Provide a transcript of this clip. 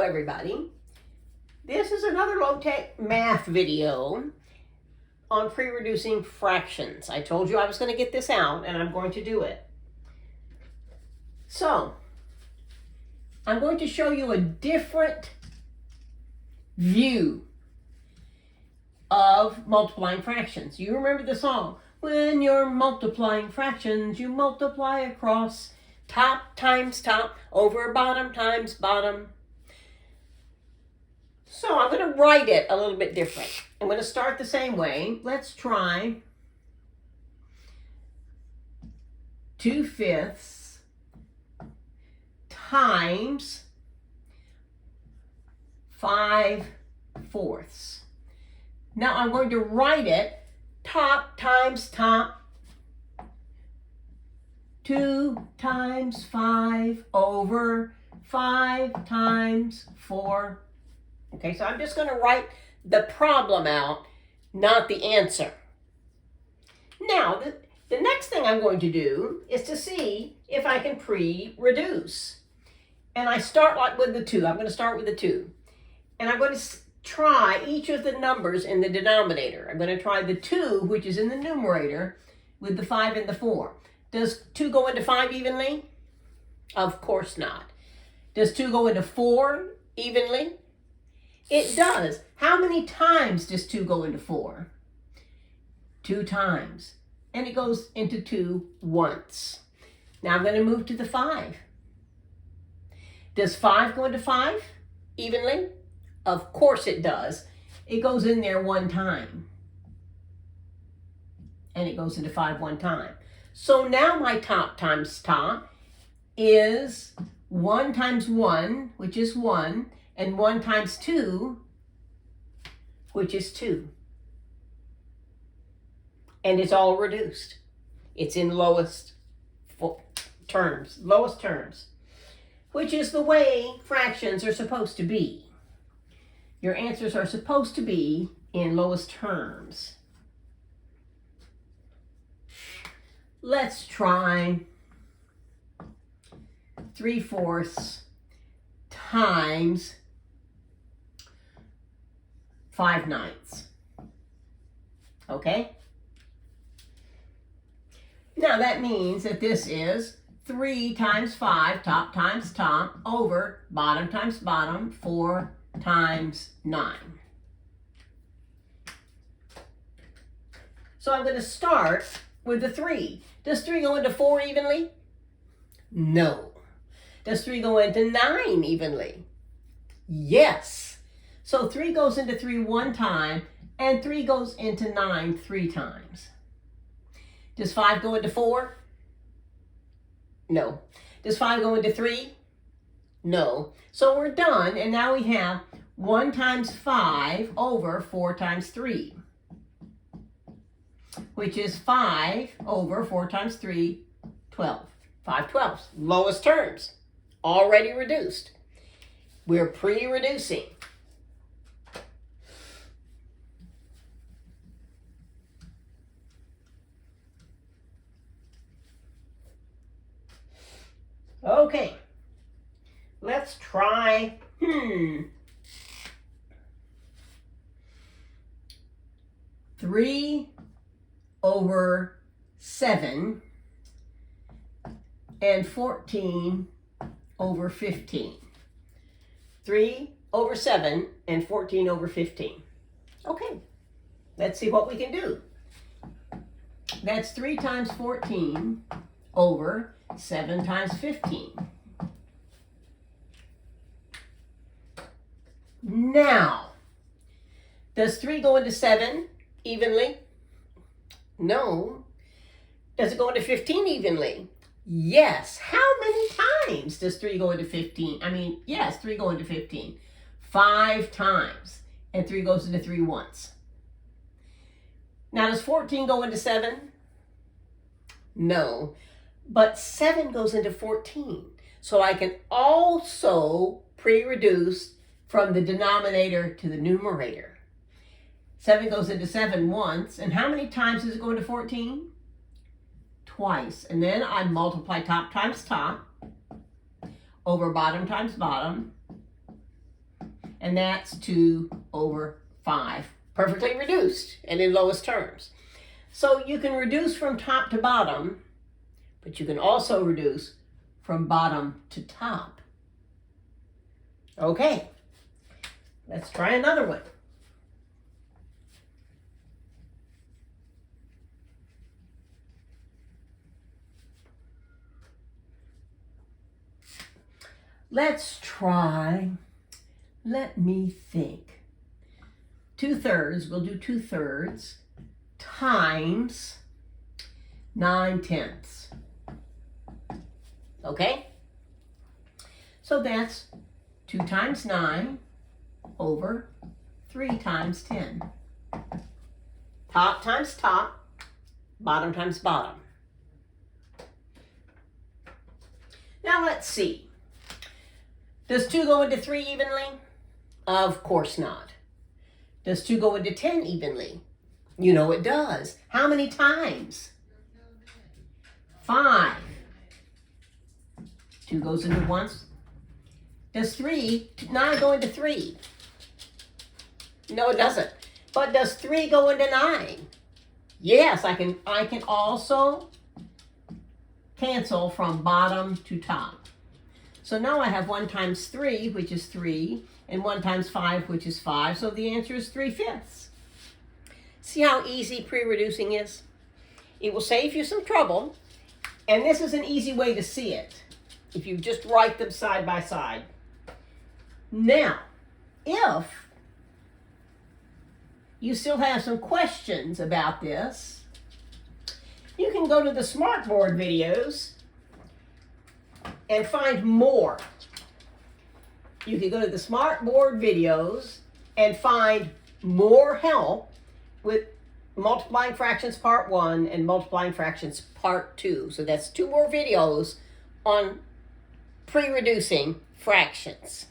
everybody. This is another low-tech math video on pre-reducing fractions. I told you I was going to get this out, and I'm going to do it. So, I'm going to show you a different view of multiplying fractions. You remember the song, when you're multiplying fractions, you multiply across top times top over bottom times bottom. So I'm going to write it a little bit different. I'm going to start the same way. Let's try 2/5 times 5/4. Now I'm going to write it top times top, 2 times 5 over 5 times 4. Okay, so I'm just going to write the problem out, not the answer. Now, the next thing I'm going to do is to see if I can pre-reduce. And I start like with the 2. I'm going to start with the 2. And I'm going to try each of the numbers in the denominator. I'm going to try the 2, which is in the numerator, with the 5 and the 4. Does 2 go into 5 evenly? Of course not. Does 2 go into 4 evenly? It does. How many times does 2 go into 4? 2 times. And it goes into 2 once. Now I'm going to move to the 5. Does 5 go into 5 evenly? Of course it does. It goes in there 1 time. And it goes into 5 1 time. So now my top times top is 1 times 1, which is 1, and 1 times 2, which is 2. And it's all reduced. It's in lowest terms, which is the way fractions are supposed to be. Your answers are supposed to be in lowest terms. Let's try 3/4 times 5/9. Okay? Now that means that this is 3 times 5, top times top, over bottom times bottom, 4 times 9. So I'm going to start with the 3. Does 3 go into 4 evenly? No. Does 3 go into 9 evenly? Yes. So 3 goes into 3 1 time, and 3 goes into 9 3 times. Does 5 go into 4? No. Does 5 go into 3? No. So we're done, and now we have 1 times 5 over 4 times 3, which is 5 over 4 times 3, 12. 5/12. Lowest terms. Already reduced. We're pre-reducing. Okay, let's try, 3 over 7 and 14 over 15. 3 over 7 and 14 over 15. Okay, let's see what we can do. That's 3 times 14 over 7 times 15. Now, does 3 go into 7 evenly? No. Does it go into 15 evenly? Yes. How many times does 3 go into 15? Yes, 3 go into 15. 5 times. And 3 goes into 3 once. Now, does 14 go into 7? No. But 7 goes into 14. So I can also pre-reduce from the denominator to the numerator. 7 goes into 7 once. And how many times does it go into 14? Twice. And then I multiply top times top over bottom times bottom and that's 2 over 5. Perfectly reduced and in lowest terms. So you can reduce from top to bottom, but you can also reduce from bottom to top. Okay, let's try another one. Let's try, let me think. 2/3, we'll do 2/3 times 9/10. Okay? So that's 2 times 9 over 3 times 10. Top times top, bottom times bottom. Now let's see. Does 2 go into 3 evenly? Of course not. Does 2 go into 10 evenly? You know it does. How many times? 5. 2 goes into once. Does 9 go into 3? No, it doesn't. But does 3 go into 9? Yes, I can also cancel from bottom to top. So now I have 1 times 3, which is 3, and 1 times 5, which is 5. So the answer is 3/5. See how easy pre-reducing is? It will save you some trouble, and this is an easy way to see it if you just write them side by side. Now, if you still have some questions about this, you can go to the Smartboard videos and find more. You can go to the Smartboard videos and find more help with multiplying fractions part 1 and multiplying fractions part 2. So that's 2 more videos on pre-reducing fractions.